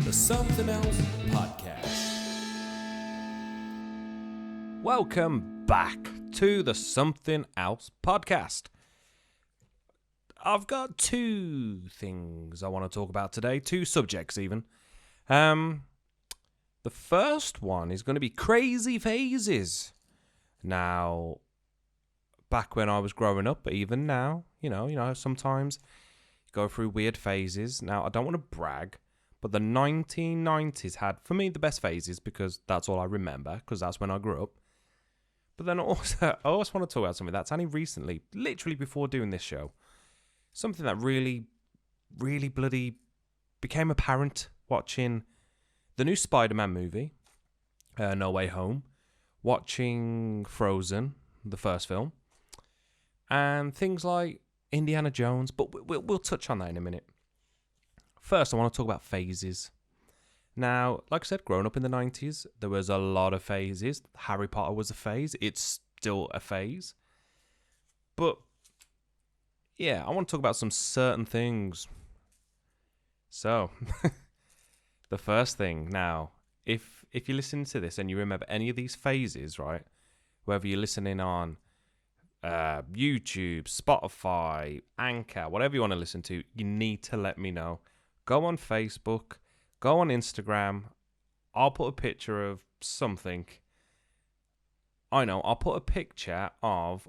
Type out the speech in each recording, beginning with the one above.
The Something Else Podcast. Welcome back to the Something Else Podcast. I've got two things I want to talk about today, two subjects even. The first one is going to be crazy phases. Now, back when I was growing up, even now, you know, sometimes you go through weird phases. Now, I don't want to brag, but the 1990s had, for me, the best phases because that's all I remember, because that's when I grew up. But then also, I also want to talk about something that's only recently, literally before doing this show, something that really, really bloody became apparent watching the new Spider-Man movie, No Way Home, watching Frozen, the first film, and things like Indiana Jones, but we'll touch on that in a minute. First, I want to talk about phases. Now, like I said, growing up in the 90s, there was a lot of phases. Harry Potter was a phase. It's still a phase. But, yeah, I want to talk about some certain things. So, the first thing, now, if you're listening to this and you remember any of these phases, right, whether you're listening on YouTube, Spotify, Anchor, whatever you want to listen to, you need to let me know. Go on Facebook, go on Instagram. I'll put a picture of something. I'll put a picture of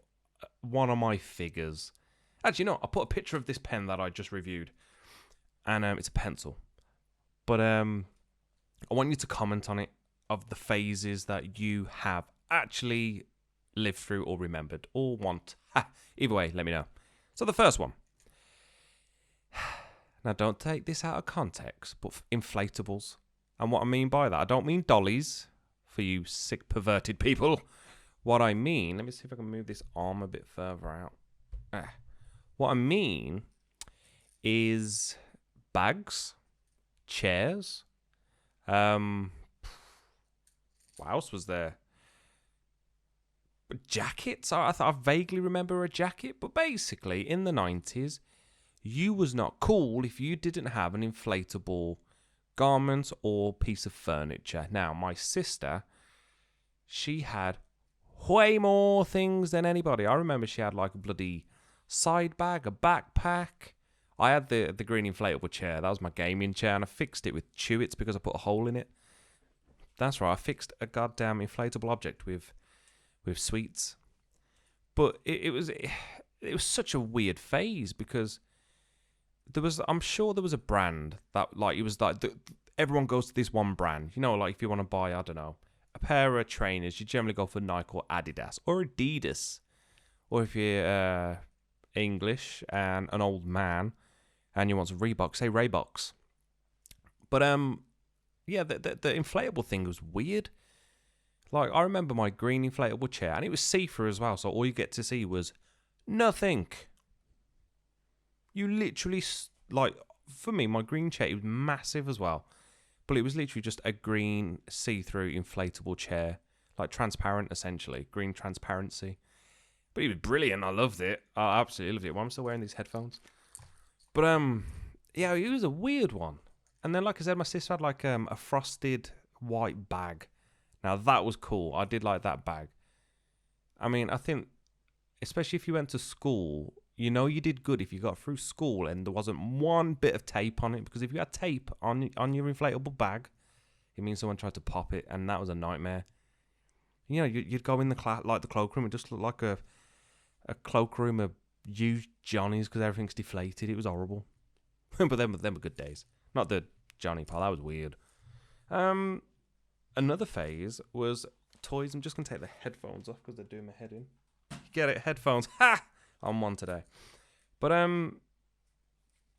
one of my figures. Actually, no, I'll put a picture of this pen that I just reviewed. And it's a pencil. But I want you to comment on it, of the phases that you have actually lived through or remembered or want. Either way, let me know. So the first one. Now, don't take this out of context, but inflatables. And what I mean by that, I don't mean dollies, for you sick, perverted people. What I mean, let me see if I can move this arm a bit further out. What I mean is bags, chairs. What else was there? Jackets. I vaguely remember a jacket, but basically in the 90s, you was not cool if you didn't have an inflatable garment or piece of furniture. Now, my sister, she had way more things than anybody. I remember she had like a bloody side bag, a backpack. I had the green inflatable chair. That was my gaming chair, and I fixed it with Chewits because I put a hole in it. That's right, I fixed a goddamn inflatable object with sweets. But it was such a weird phase because I'm sure there was a brand that, like, it was like everyone goes to this one brand. You know, like if you want to buy, I don't know, a pair of trainers, you generally go for Nike or Adidas or Adidas. Or if you're English and an old man and you want some Reebok, say Reeboks. But yeah, the inflatable thing was weird. Like, I remember my green inflatable chair, and it was see-through as well, so all you get to see was nothing. You literally, like, for me, my green chair, it was massive as well. But it was literally just a green, see-through, inflatable chair. Like, transparent, essentially. Green transparency. But it was brilliant. I loved it. I absolutely loved it. Why am I still wearing these headphones? But, yeah, it was a weird one. And then, like I said, my sister had, like, a frosted white bag. Now, that was cool. I did like that bag. I mean, I think, especially if you went to school, you know you did good if you got through school and there wasn't one bit of tape on it. Because if you had tape on your inflatable bag, it means someone tried to pop it, and that was a nightmare. You know, you'd go in the the cloakroom, it just looked like a cloakroom of used Johnnies because everything's deflated. It was horrible. But them were good days. Not the Johnny part, that was weird. Another phase was toys. I'm just going to take the headphones off because they're doing my head in. Get it? Headphones. Ha! I'm one today. But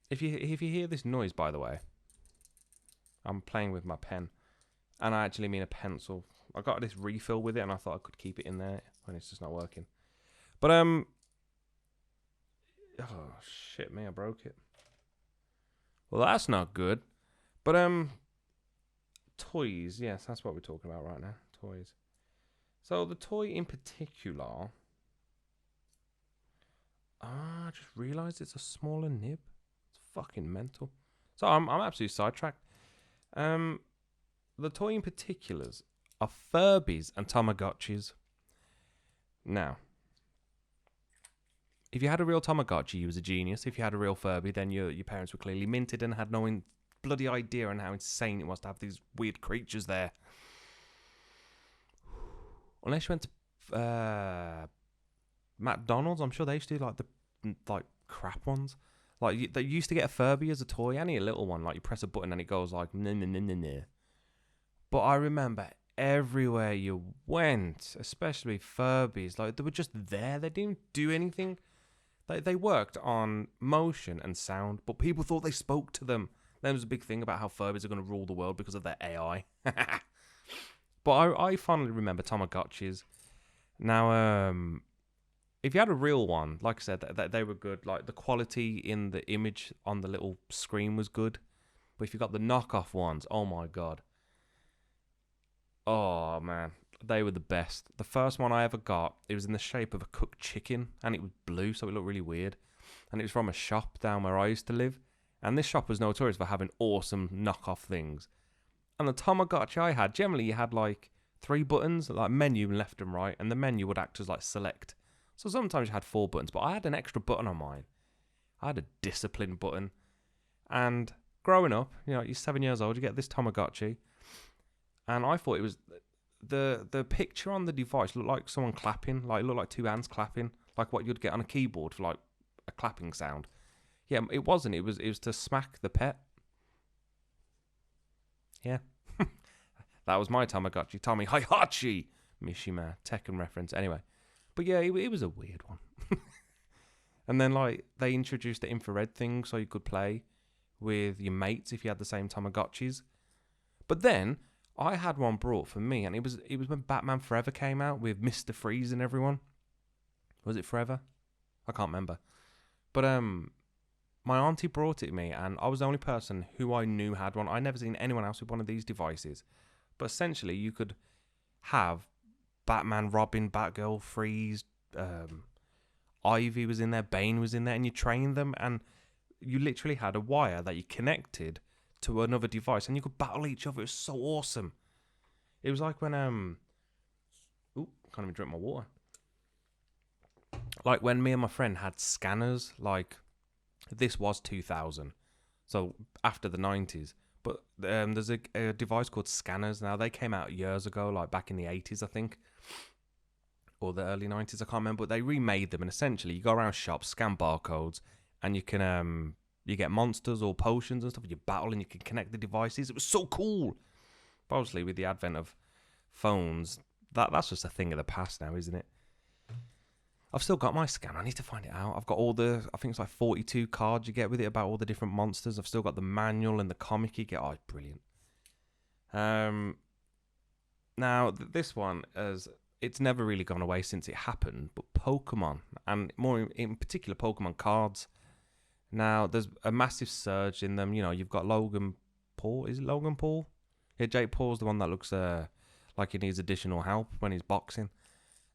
if you hear this noise, by the way, I'm playing with my pen. And I actually mean a pencil. I got this refill with it and I thought I could keep it in there when it's just not working. But oh shit me, I broke it. Well, that's not good. But toys, yes, that's what we're talking about right now. Toys. So the toy in particular, I just realised it's a smaller nib. It's fucking mental. So I'm absolutely sidetracked. Um, the toy in particulars are Furbies and Tamagotchis. Now, if you had a real Tamagotchi, you was a genius. If you had a real Furby, then your parents were clearly minted and had no bloody idea on how insane it was to have these weird creatures there. Unless you went to McDonald's, I'm sure they used to do like the crap ones. Like they used to get a Furby as a toy, only a little one. Like you press a button and it goes like no no no no no. But I remember everywhere you went, especially Furbies, like they were just there. They didn't do anything. They worked on motion and sound, but people thought they spoke to them. There was a big thing about how Furbies are going to rule the world because of their AI. But I fondly remember Tamagotchis. Now, if you had a real one, like I said, they were good. Like the quality in the image on the little screen was good. But if you got the knockoff ones, oh my god. Oh man, they were the best. The first one I ever got, it was in the shape of a cooked chicken, and it was blue, so it looked really weird. And it was from a shop down where I used to live. And this shop was notorious for having awesome knockoff things. And the Tamagotchi I had, generally you had like 3 buttons, like menu left and right, and the menu would act as like select. So sometimes you had 4 buttons, but I had an extra button on mine. I had a discipline button. And growing up, you're 7 years old, you get this Tamagotchi. And I thought it was the picture on the device looked like someone clapping, like it looked like 2 hands clapping, like what you'd get on a keyboard for like a clapping sound. Yeah, it wasn't. It was to smack the pet. Yeah. That was my Tamagotchi. Tommy Hihachi! Mishima. Tekken reference. Anyway. But yeah, it was a weird one. And then, like, they introduced the infrared thing so you could play with your mates if you had the same Tamagotchis. But then, I had one brought for me, and it was when Batman Forever came out with Mr. Freeze and everyone. Was it Forever? I can't remember. But, my auntie brought it to me, and I was the only person who I knew had one. I never seen anyone else with one of these devices. But essentially, you could have Batman, Robin, Batgirl, Freeze, Ivy was in there, Bane was in there, and you trained them, and you literally had a wire that you connected to another device, and you could battle each other. It was so awesome. It was like when can't even drink my water. Like when me and my friend had scanners. Like this was 2000, so after the 90s. But there's a device called scanners. Now they came out years ago, like back in the 80s, I think. Or the early 90s, I can't remember, but they remade them, and essentially you go around shops, scan barcodes, and you can you get monsters or potions and stuff, and you battle and you can connect the devices. It was so cool. But obviously with the advent of phones, that's just a thing of the past now, isn't it? I've still got my scanner. I need to find it out. I've got I think it's like 42 cards you get with it about all the different monsters. I've still got the manual and the comic you get. Oh, it's brilliant. Now this one it's never really gone away since it happened, but Pokemon, and more in particular Pokemon cards. Now, there's a massive surge in them. You've got Logan Paul. Is it Logan Paul? Yeah, Jake Paul's the one that looks like he needs additional help when he's boxing.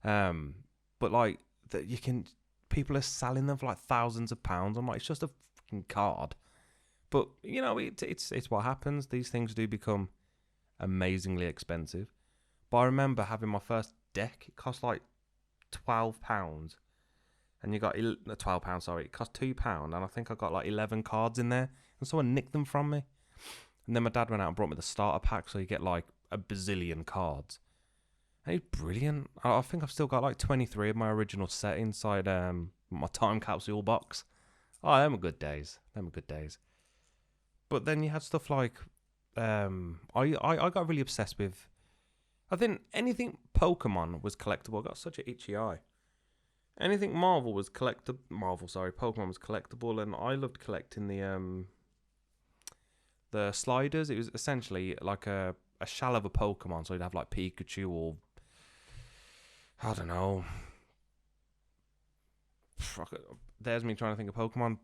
But like, people are selling them for like thousands of pounds. I'm like, it's just a fucking card. But, it's what happens. These things do become amazingly expensive. But I remember having my first deck. It cost like £12, and you got £12. Sorry, it cost £2, and I think I got like 11 cards in there, and someone nicked them from me. And then my dad went out and brought me the starter pack, so you get like a bazillion cards. And it's brilliant. I think I've still got like 23 of my original set inside my time capsule box. Oh, them were good days. But then you had stuff like I got really obsessed with. I think anything Pokemon was collectible. I got such an itchy eye. Anything Marvel was collectible. Pokemon was collectible, and I loved collecting the sliders. It was essentially like a shell of a Pokemon, so you'd have like Pikachu or I don't know. There's me trying to think of Pokemon.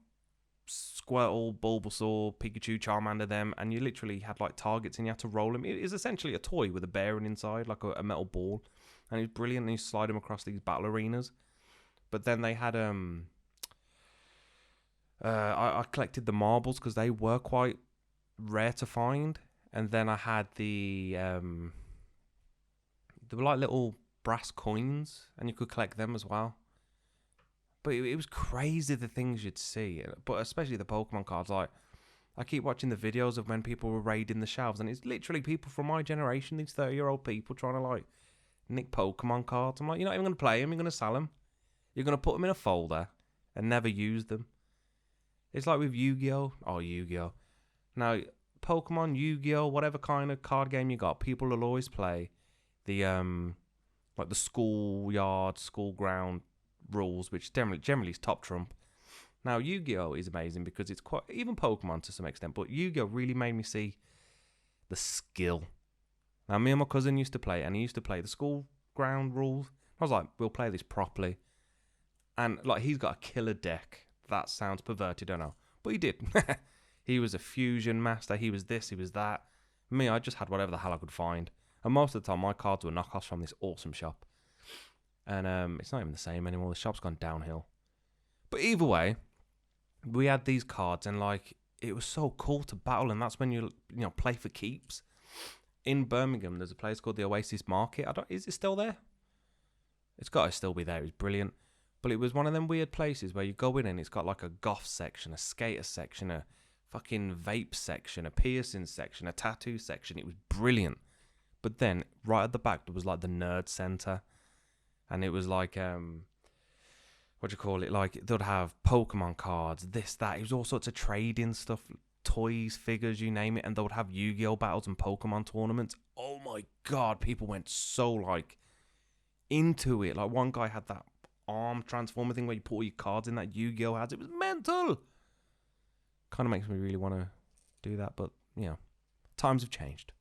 Squirtle, Bulbasaur, Pikachu, Charmander, them, and you literally had like targets and you had to roll them. It is essentially a toy with a bearing inside, like a metal ball, and it's brilliant. And you slide them across these battle arenas. But then they had I collected the marbles because they were quite rare to find, And then I had there were like little brass coins, and you could collect them as well. But it was crazy the things you'd see, but especially the Pokemon cards. Like, I keep watching the videos of when people were raiding the shelves, and it's literally people from my generation, these 30-year-old people trying to like nick Pokemon cards. I'm like, you're not even going to play them, you're going to sell them. You're going to put them in a folder and never use them. It's like with Yu-Gi-Oh! Oh, Yu-Gi-Oh! Now, Pokemon, Yu-Gi-Oh! Whatever kind of card game you got, people will always play the like the schoolyard, school ground rules, which generally is top trump. Now, Yu-Gi-Oh! Is amazing because it's quite, even Pokemon to some extent, but Yu-Gi-Oh! Really made me see the skill. Now, me and my cousin used to play, and he used to play the school ground rules. I was like, we'll play this properly. And like, he's got a killer deck. That sounds perverted, I don't know. But he did. He was a fusion master. He was this, he was that. Me, I just had whatever the hell I could find. And most of the time, my cards were knockoffs from this awesome shop. And it's not even the same anymore. The shop's gone downhill. But either way, we had these cards, and like, it was so cool to battle. And that's when you play for keeps. In Birmingham, there's a place called the Oasis Market. Is it still there? It's got to still be there. It's brilliant. But it was one of them weird places where you go in and it's got like a goth section, a skater section, a fucking vape section, a piercing section, a tattoo section. It was brilliant. But then right at the back there was like the nerd center, and it was like what do you call it? Like, they'd have Pokemon cards, this, that. It was all sorts of trading stuff, toys, figures, you name it, and they would have Yu-Gi-Oh! Battles and Pokemon tournaments. Oh my god, people went so like into it. Like, one guy had that arm transformer thing where you put all your cards in that Yu-Gi-Oh! Has. It was mental. Kind of makes me really want to do that, but times have changed.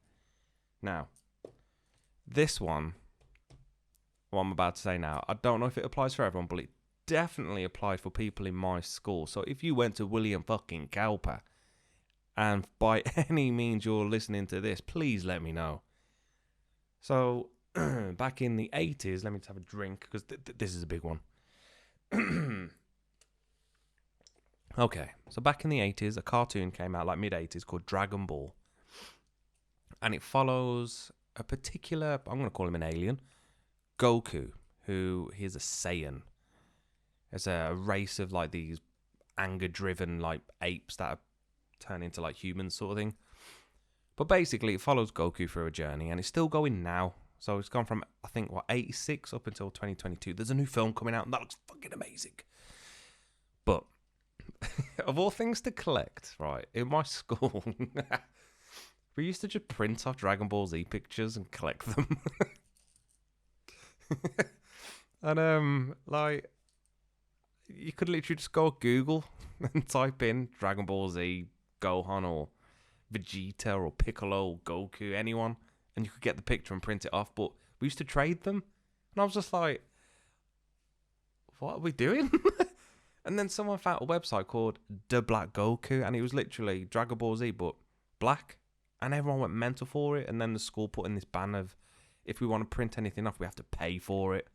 Now, this one, what I'm about to say now, I don't know if it applies for everyone, but it definitely applied for people in my school. So if you went to William fucking Cowper, and by any means you're listening to this, please let me know. So back in the 80s, let me just have a drink, because this is a big one. Okay, so back in the 80s, a cartoon came out, like mid-80s, called Dragon Ball. And it follows a particular, I'm going to call him an alien, Goku, who is a Saiyan. It's a race of like these anger-driven like apes that are turned into like humans sort of thing. But basically, it follows Goku through a journey, and it's still going now. So it's gone from, I think, 86 up until 2022. There's a new film coming out, and that looks fucking amazing. But of all things to collect, right, in my school, we used to just print off Dragon Ball Z pictures and collect them. And like, you could literally just go to Google and type in Dragon Ball Z, Gohan, or Vegeta, or Piccolo, or Goku, anyone, and you could get the picture and print it off. But we used to trade them, and I was just like, what are we doing? And then someone found a website called The Black Goku, and it was literally Dragon Ball Z, but black, and everyone went mental for it. And then the school put in this ban of, if we want to print anything off, we have to pay for it.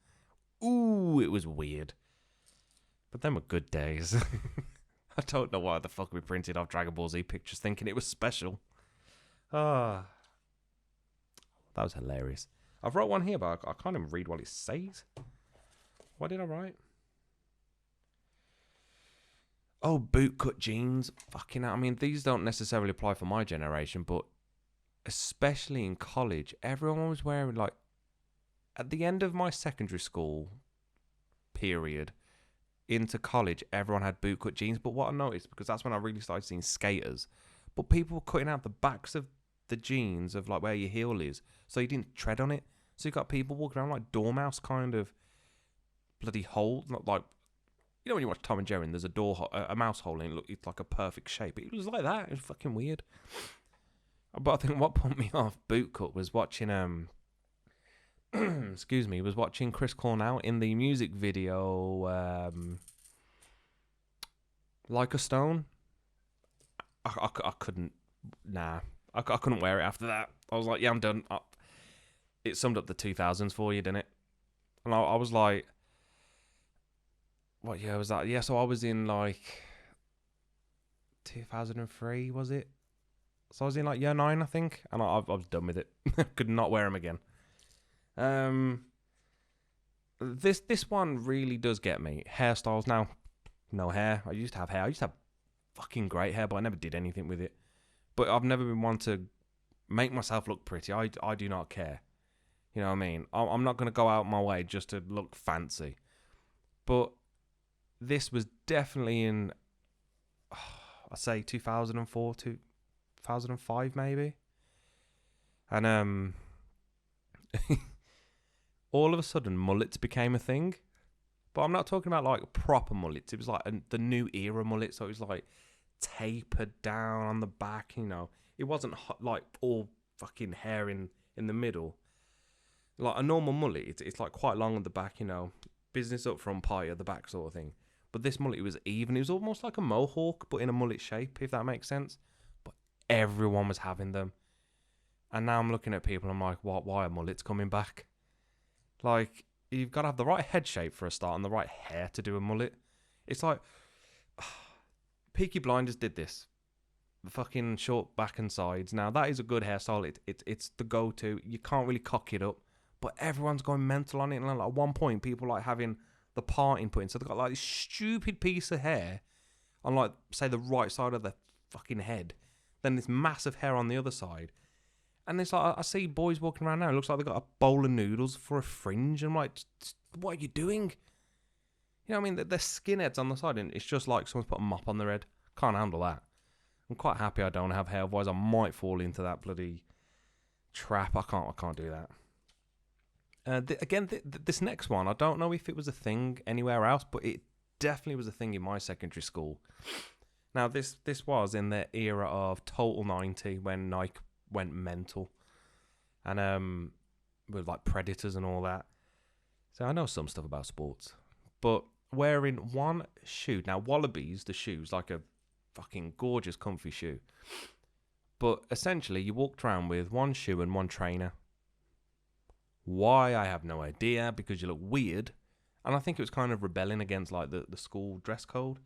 Ooh, it was weird. But them were good days. I don't know why the fuck we printed off Dragon Ball Z pictures thinking it was special. That was hilarious. I've wrote one here, but I can't even read what it says. What did I write? Oh, bootcut jeans. Fucking hell. I mean, these don't necessarily apply for my generation, but especially in college, everyone was wearing, like, at the end of my secondary school period into college, everyone had bootcut jeans. But what I noticed, because that's when I really started seeing skaters, but people were cutting out the backs of the jeans of like where your heel is, so you didn't tread on it. So you got people walking around like dormouse kind of bloody hole, not like, you know when you watch Tom and Jerry and there's a mouse hole and it's like a perfect shape. It was like that. It was fucking weird. But I think what put me off bootcut was watching excuse me, was watching Chris Cornell in the music video Like a Stone. I couldn't, I couldn't wear it after that. I was like, yeah, I'm done. It summed up the 2000s for you, didn't it? And I was like, what year was that? Yeah, so I was in like 2003, was it? So I was in like year 9, I think, and I was done with it. Could not wear them again. This one really does get me. Hairstyles now, no hair. I used to have hair. I used to have fucking great hair, but I never did anything with it. But I've never been one to make myself look pretty. I do not care. You know what I mean? I'm not going to go out my way just to look fancy. But this was definitely in, I'd say 2004, 2005 maybe. And all of a sudden mullets became a thing. But I'm not talking about like proper mullets. It was like the new era mullet. So it was like tapered down on the back, you know. It wasn't like all fucking hair in the middle. Like a normal mullet, it's like quite long at the back, you know. Business up front, pie at the back sort of thing. But this mullet was even. It was almost like a mohawk, but in a mullet shape, if that makes sense. But everyone was having them. And now I'm looking at people and I'm like, why are mullets coming back? Like, you've got to have the right head shape for a start and the right hair to do a mullet. It's like, Peaky Blinders did this. The fucking short back and sides. Now, that is a good hairstyle. It's the go-to. You can't really cock it up. But everyone's going mental on it. And like, at one point, people like having the parting put in. So they've got like this stupid piece of hair on like, say, the right side of the fucking head. Then this massive hair on the other side. And it's like, I see boys walking around now. It looks like they've got a bowl of noodles for a fringe. And I'm like, what are you doing? You know what I mean? They're skinheads on the side. And it's just like someone's put a mop on their head. Can't handle that. I'm quite happy I don't have hair. Otherwise, I might fall into that bloody trap. I can't do that. This next one, I don't know if it was a thing anywhere else, but it definitely was a thing in my secondary school. Now, this was in the era of Total 90 when Nike went mental, and with like Predators and all that. So I know some stuff about sports, but wearing one shoe. Now, Wallabies, the shoes, like a fucking gorgeous, comfy shoe. But essentially, you walked around with one shoe and one trainer. Why, I have no idea, because you look weird. And I think it was kind of rebelling against like the school dress code.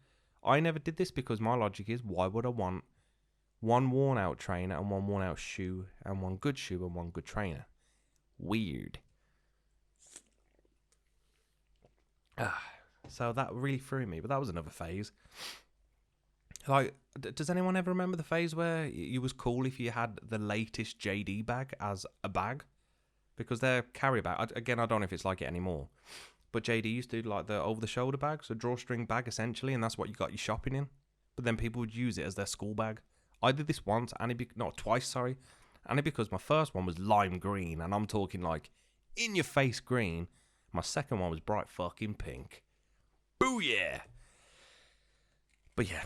I never did this because my logic is, why would I want one worn out trainer and one worn out shoe and one good shoe and one good trainer? Weird. So that really threw me, but that was another phase. Like, does anyone ever remember the phase where it was cool if you had the latest JD bag as a bag? Because their carry bag, again, I don't know if it's like it anymore, but JD used to do like the over-the-shoulder bag, so drawstring bag essentially, and that's what you got your shopping in. But then people would use it as their school bag. I did this once, twice, sorry. And because my first one was lime green, and I'm talking like in-your-face green. My second one was bright fucking pink. Booyah! But yeah,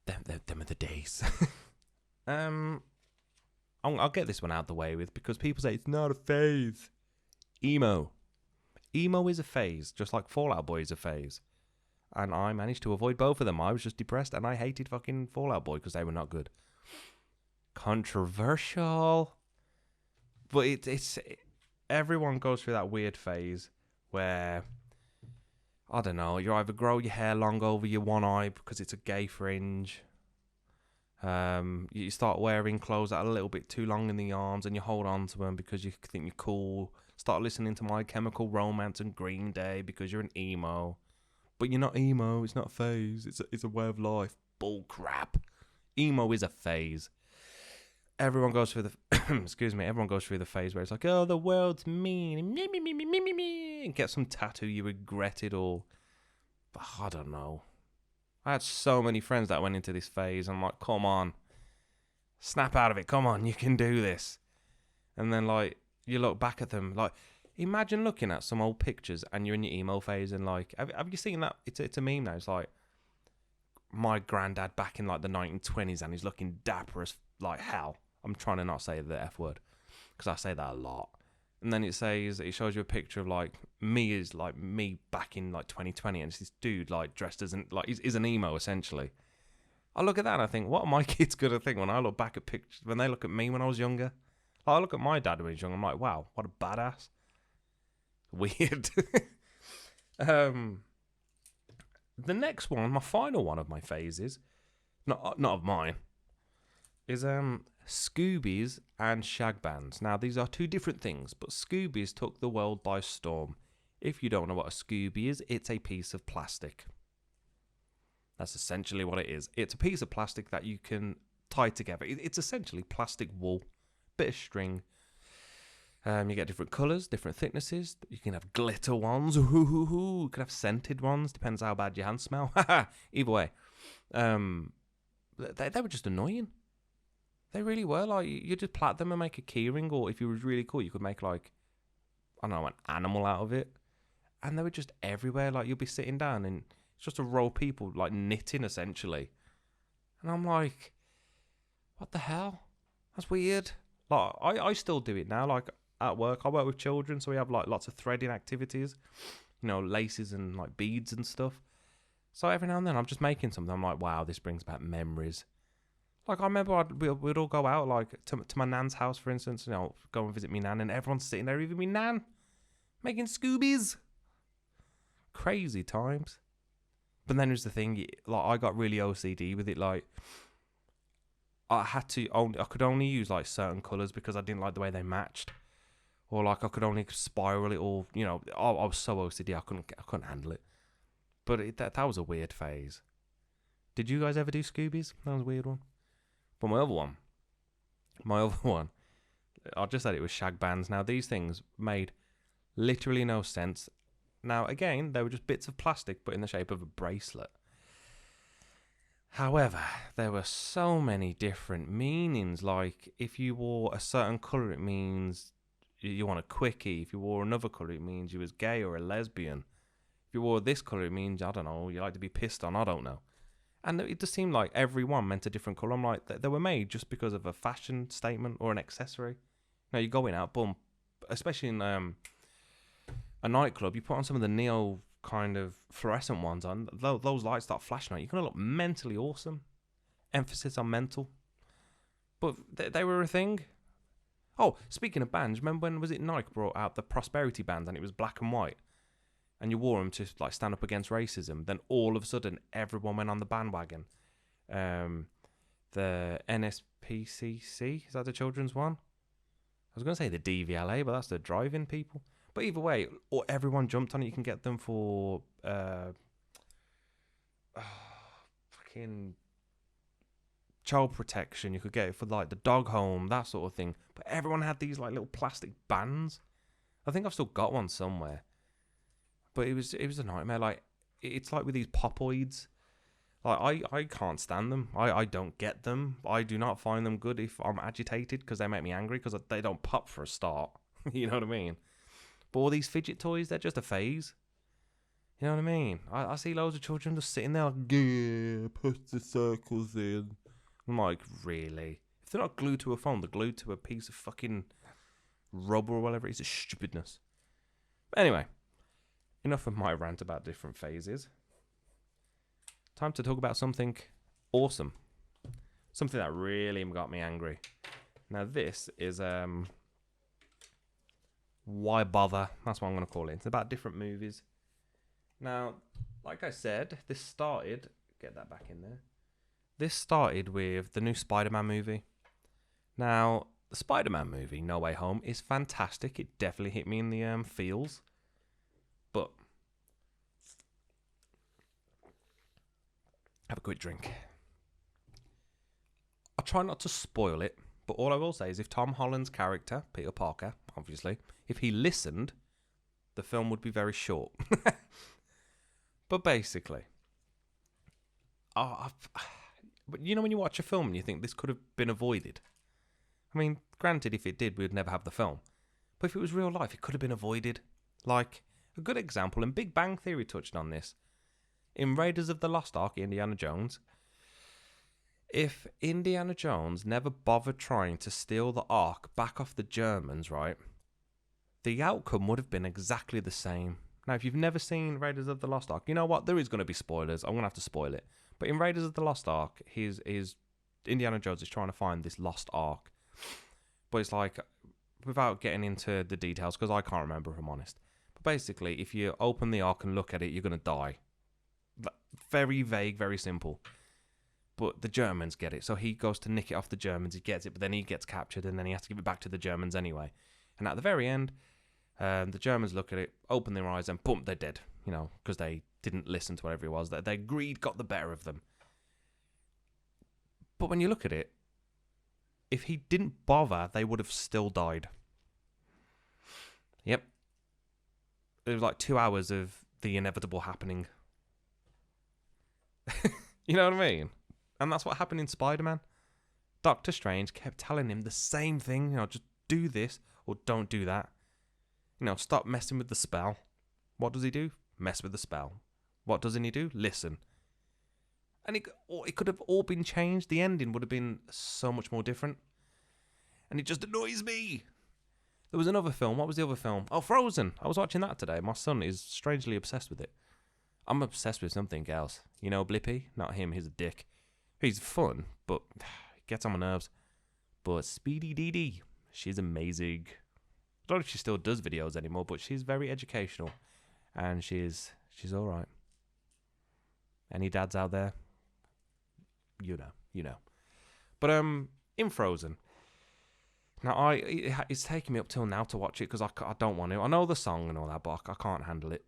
them are the days. I'll get this one out of the way with, because people say it's not a phase. Emo is a phase, just like Fall Out Boy is a phase. And I managed to avoid both of them. I was just depressed, and I hated fucking Fall Out Boy because they were not good. Controversial. But it's everyone goes through that weird phase where, I don't know, you either grow your hair long over your one eye because it's a gay fringe. You start wearing clothes that are a little bit too long in the arms, and you hold on to them because you think you're cool. Start listening to My Chemical Romance and Green Day because you're an emo. But you're not emo. It's not a phase. It's a way of life. Bull crap. Emo is a phase. Everyone goes through the Everyone goes through the phase where it's like, oh, the world's mean, and get some tattoo you regretted, or I don't know. I had so many friends that went into this phase. I'm like, come on, snap out of it. Come on, you can do this. And then like you look back at them, like imagine looking at some old pictures and you're in your emo phase, and like, have you seen that? It's a meme now. It's like my granddad back in like the 1920s, and he's looking dapper as like hell. I'm trying to not say the F word because I say that a lot. And then it shows you a picture of like me back in like 2020, and it's this dude like dressed as he's an emo essentially. I look at that and I think, what are my kids gonna think when I look back at pictures, when they look at me when I was younger? Like, I look at my dad when he was young, I'm like, wow, what a badass. Weird. The next one, my final one of my phases, not of mine, is Scoobies and shag bands. Now, these are two different things, but Scoobies took the world by storm. If you don't know what a Scooby is, it's a piece of plastic. That's essentially what it is. It's a piece of plastic that you can tie together. It's essentially plastic wool, bit of string. You get different colours, different thicknesses. You can have glitter ones. You can have scented ones. Depends how bad your hands smell. Either way. They were just annoying. They really were. Like, you just plait them and make a keyring, or if you was really cool, you could make, like, I don't know, an animal out of it. And they were just everywhere. Like, you'll be sitting down and it's just a row of people, like, knitting, essentially. And I'm like, what the hell? That's weird. Like, I still do it now. Like, at work, I work with children, so we have, like, lots of threading activities. You know, laces and, like, beads and stuff. So every now and then I'm just making something. I'm like, wow, this brings back memories. Like, I remember we'd all go out, like, to my nan's house, for instance, you know, go and visit me nan, and everyone's sitting there, even me nan, making Scoobies. Crazy times. But then there's the thing, like, I got really OCD with it. Like, I could only use, like, certain colours because I didn't like the way they matched. Or, like, I could only spiral it, or, you know, I was so OCD, I couldn't handle it. But that was a weird phase. Did you guys ever do Scoobies? That was a weird one. But my other one, I just said it was shag bands. Now, these things made literally no sense. Now, again, they were just bits of plastic, but in the shape of a bracelet. However, there were so many different meanings. Like, if you wore a certain colour, it means you want a quickie. If you wore another colour, it means you was gay or a lesbian. If you wore this colour, it means, I don't know, you like to be pissed on, I don't know. And it just seemed like every one meant a different colour. I'm like, they were made just because of a fashion statement or an accessory. Now, you're going out, boom, especially in a nightclub, you put on some of the neo kind of fluorescent ones on, those lights start flashing on you. You're going to look mentally awesome. Emphasis on mental. But they were a thing. Oh, speaking of bands, remember when, was it Nike brought out the Prosperity band and it was black and white? And you wore them to, like, stand up against racism. Then all of a sudden, everyone went on the bandwagon. The NSPCC, is that the children's one? I was going to say the DVLA, but that's the driving people. But either way, or everyone jumped on it. You can get them for fucking child protection. You could get it for, like, the dog home, that sort of thing. But everyone had these, like, little plastic bands. I think I've still got one somewhere. But it was a nightmare. Like, it's like with these popoids. Like, I can't stand them. I don't get them. I do not find them good if I'm agitated because they make me angry because they don't pop for a start. You know what I mean? But all these fidget toys, they're just a phase. You know what I mean? I see loads of children just sitting there like, yeah, put the circles in. I'm like, really? If they're not glued to a phone, they're glued to a piece of fucking rubber or whatever. It's a stupidness. But anyway. Enough of my rant about different phases. Time to talk about something awesome. Something that really got me angry. Now this is, why bother? That's what I'm going to call it. It's about different movies. Now, like I said, this started, get that back in there. This started with the new Spider-Man movie. Now, the Spider-Man movie, No Way Home, is fantastic. It definitely hit me in the feels. But have a quick drink. I'll try not to spoil it, but all I will say is if Tom Holland's character, Peter Parker, obviously, if he listened, the film would be very short. But basically, but you know when you watch a film and you think this could have been avoided? I mean, granted, if it did, we'd never have the film. But if it was real life, it could have been avoided. Like, a good example, and Big Bang Theory touched on this. In Raiders of the Lost Ark, Indiana Jones, if Indiana Jones never bothered trying to steal the Ark back off the Germans, right, the outcome would have been exactly the same. Now, if you've never seen Raiders of the Lost Ark, you know what? There is going to be spoilers. I'm going to have to spoil it. But in Raiders of the Lost Ark, his Indiana Jones is trying to find this lost Ark. But it's like, without getting into the details, because I can't remember if I'm honest. Basically, if you open the Ark and look at it, you're going to die. Very vague, very simple. but the Germans get it. So he goes to nick it off the Germans. He gets it, but then he gets captured, and then he has to give it back to the Germans anyway. And at the very end, the Germans look at it, open their eyes, and boom, they're dead. Because they didn't listen to whatever it was. Their greed got the better of them. But when you look at it, if he didn't bother, they would have still died. Yep. It was like 2 hours of the inevitable happening. You know what I mean? And that's what happened in Spider-Man. Doctor Strange kept telling him the same thing. Just do this or don't do that. Stop messing with the spell. What does he do? Mess with the spell. What doesn't he do? Listen. And it could have all been changed. The ending would have been so much more different. And it just annoys me. There was another film. What was the other film? Oh, Frozen. I was watching that today. My son is strangely obsessed with it. I'm obsessed with something else. Blippi? Not him. He's a dick. He's fun, but gets on my nerves. But Speedy Dee Dee, she's amazing. I don't know if she still does videos anymore, but she's very educational. And she's all right. Any dads out there? You know. But in Frozen. Now, it's taking me up till now to watch it because I don't want to. I know the song and all that, but I can't handle it.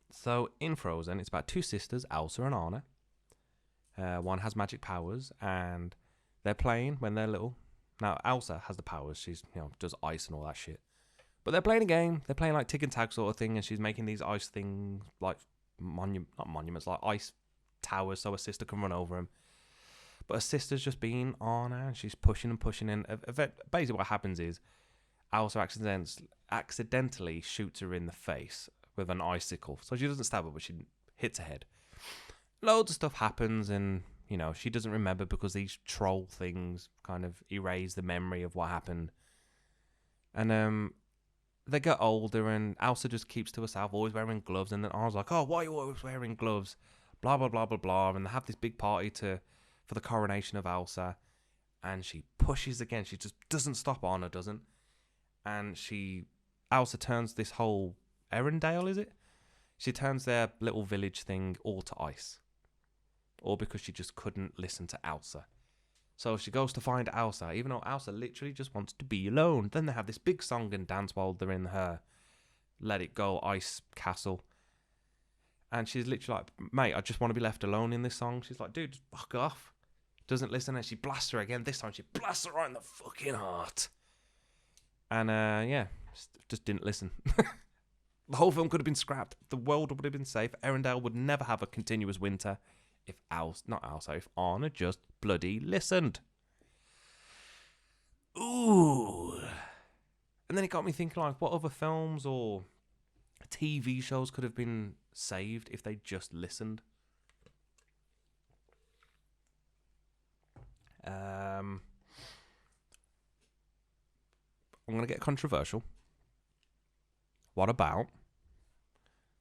So, in Frozen, it's about two sisters, Elsa and Anna. One has magic powers, and they're playing when they're little. Now, Elsa has the powers. She's, does ice and all that shit. But they're playing a game. They're playing like tick and tag sort of thing, and she's making these ice things, like not monuments, like ice towers, so her sister can run over them. But her sister's just being on her, and she's pushing and pushing. And basically, what happens is Elsa accidentally shoots her in the face with an icicle. So she doesn't stab her, but she hits her head. Loads of stuff happens, and she doesn't remember because these troll things kind of erase the memory of what happened. And they get older, and Elsa just keeps to herself, always wearing gloves. And then I was like, "Oh, why are you always wearing gloves?" Blah blah blah blah blah. And they have this big party for the coronation of Elsa, and she pushes again. She just doesn't stop. Anna doesn't, and Elsa turns this whole Arendelle, is it? She turns their little village thing all to ice. All because she just couldn't listen to Elsa. So she goes to find Elsa, even though Elsa literally just wants to be alone. Then they have this big song and dance while they're in her Let It Go ice castle. And she's literally like, "Mate, I just want to be left alone in this song." She's like, "Dude, just fuck off." Doesn't listen, and she blasts her again. This time she blasts her right in the fucking heart. And just didn't listen. The whole film could have been scrapped. The world would have been safe. Arendelle would never have a continuous winter if Anna just bloody listened. Ooh. And then it got me thinking, like, what other films or TV shows could have been saved if they just listened? I'm going to get controversial. What about...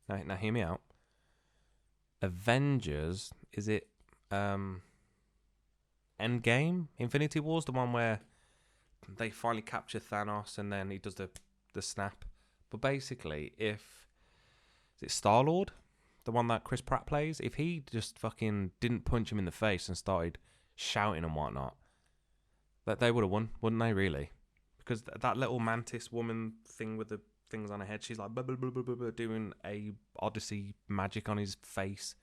Now hear me out. Avengers, is it Endgame? Infinity War's the one where they finally capture Thanos and then he does the snap. But basically, is it Star-Lord? The one that Chris Pratt plays? If he just fucking didn't punch him in the face and started shouting and whatnot, that they would have won, wouldn't they, really? Because that little mantis woman thing with the things on her head, she's like blah, blah, blah, blah, blah, doing a Odyssey magic on his face.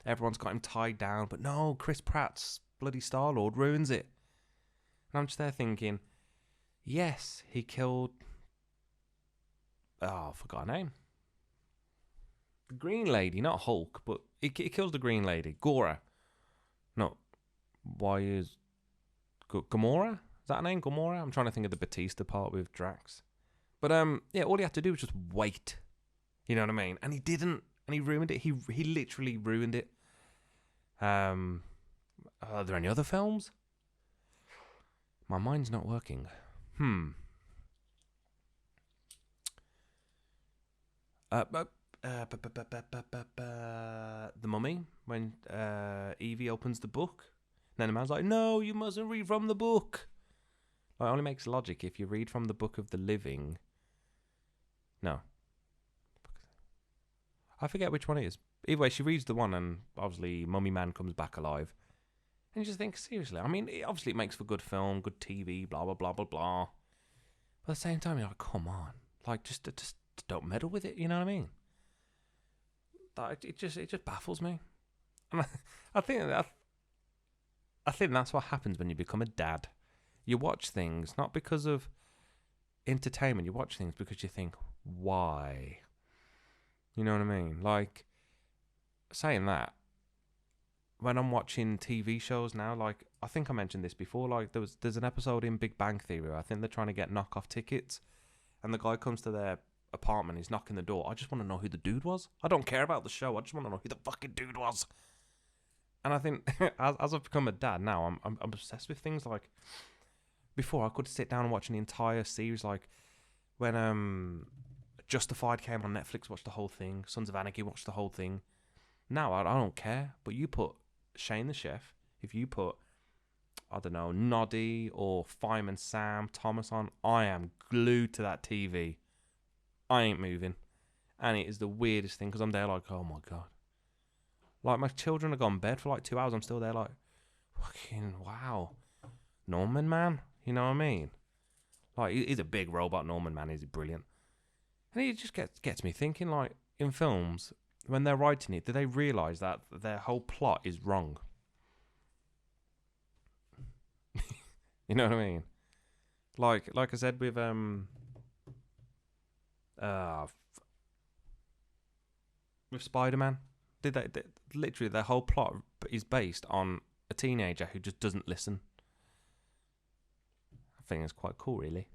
Everyone's got him tied down, but no, Chris Pratt's bloody Star-Lord ruins it. And I'm just there thinking, yes, he killed... I forgot her name. The Green Lady, not Hulk, but he kills the Green Lady. Gora. No. Why is... Gamora? Is that her name? Gamora? I'm trying to think of the Batista part with Drax. But, all he had to do was just wait. You know what I mean? And he didn't. And he ruined it. He literally ruined it. Are there any other films? My mind's not working. The Mummy, when Evie opens the book. And then the man's like, "No, you mustn't read from the book." Well, it only makes logic if you read from the Book of the Living. No. I forget which one it is. Either way, she reads the one and obviously Mummy Man comes back alive. And you just think, seriously, I mean, obviously it makes for good film, good TV, blah, blah, blah, blah, blah. But at the same time, you're like, come on. Like, just don't meddle with it, you know what I mean? It just baffles me. And I think that's what happens when you become a dad. You watch things not because of entertainment. You watch things because you think, why? You know what I mean? Like, saying that, when I'm watching TV shows now, like, I think I mentioned this before, like, there's an episode in Big Bang Theory where I think they're trying to get knockoff tickets, and the guy comes to their apartment, he's knocking the door. I just want to know who the dude was. I don't care about the show. I just want to know who the fucking dude was. And I think, as I've become a dad now, I'm obsessed with things like, before I could sit down and watch an entire series, like, when Justified came on Netflix, watched the whole thing. Sons of Anarchy, watched the whole thing. Now, I don't care. But you put Shane the Chef, if you put, I don't know, Noddy or Fireman Sam, Thomas on, I am glued to that TV. I ain't moving. And it is the weirdest thing, because I'm there like, oh my God. Like, my children have gone to bed for like 2 hours. I'm still there like, fucking wow. Norman, man. You know what I mean? Like, he's a big robot, Norman, man. He's brilliant. And it just gets me thinking, like, in films, when they're writing it, do they realise that their whole plot is wrong? You know what I mean? Like I said with Spider-Man, literally their whole plot is based on a teenager who just doesn't listen. I think it's quite cool, really.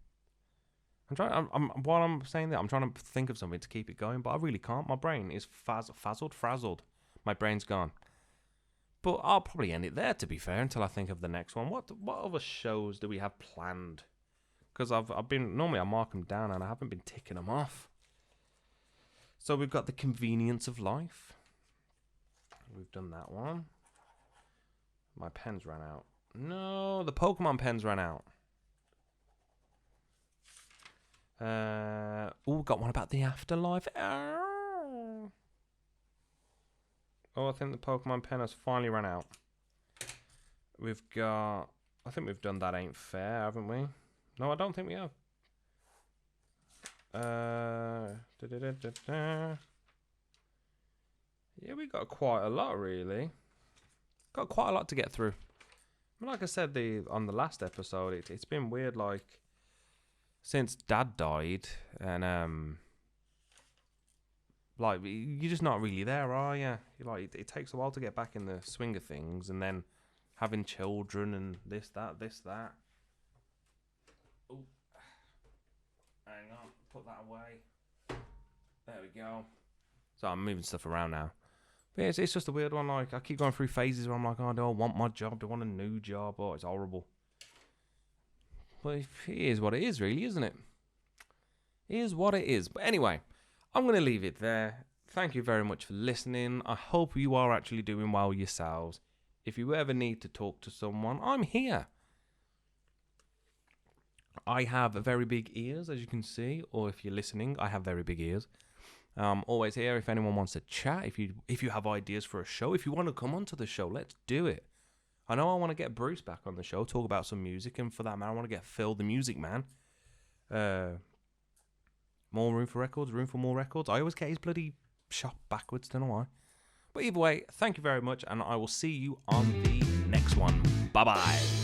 While I'm saying that, I'm trying to think of something to keep it going, but I really can't. My brain is frazzled. My brain's gone. But I'll probably end it there, to be fair, until I think of the next one. What other shows do we have planned? Because normally I mark them down and I haven't been ticking them off. So we've got The Convenience of Life. We've done that one. My pens ran out. No, the Pokemon pens ran out. Got one about the afterlife. Oh, I think the Pokemon pen has finally run out. We've got... I think we've done That Ain't Fair, haven't we? No, I don't think we have. Yeah, we got quite a lot, really. Got quite a lot to get through. I mean, like I said on the last episode, it's been weird, like... Since Dad died, and like, you're just not really there, are you? Like, it takes a while to get back in the swing of things, and then having children and this, that. Oh, hang on, put that away. There we go. So I'm moving stuff around now. But yeah, it's just a weird one. Like, I keep going through phases where I'm like, oh, do I want my job? Do I want a new job? Oh, it's horrible. But it is what it is, really, isn't it? It is what it is. But anyway, I'm going to leave it there. Thank you very much for listening. I hope you are actually doing well yourselves. If you ever need to talk to someone, I'm here. I have very big ears, as you can see. Or if you're listening, I have very big ears. Always here if anyone wants to chat. If you have ideas for a show. If you want to come onto the show, let's do it. I know I want to get Bruce back on the show, talk about some music, and for that, man, I want to get Phil the Music Man. More room for records, room for more records. I always get his bloody shop backwards, don't know why. But either way, thank you very much, and I will see you on the next one. Bye-bye.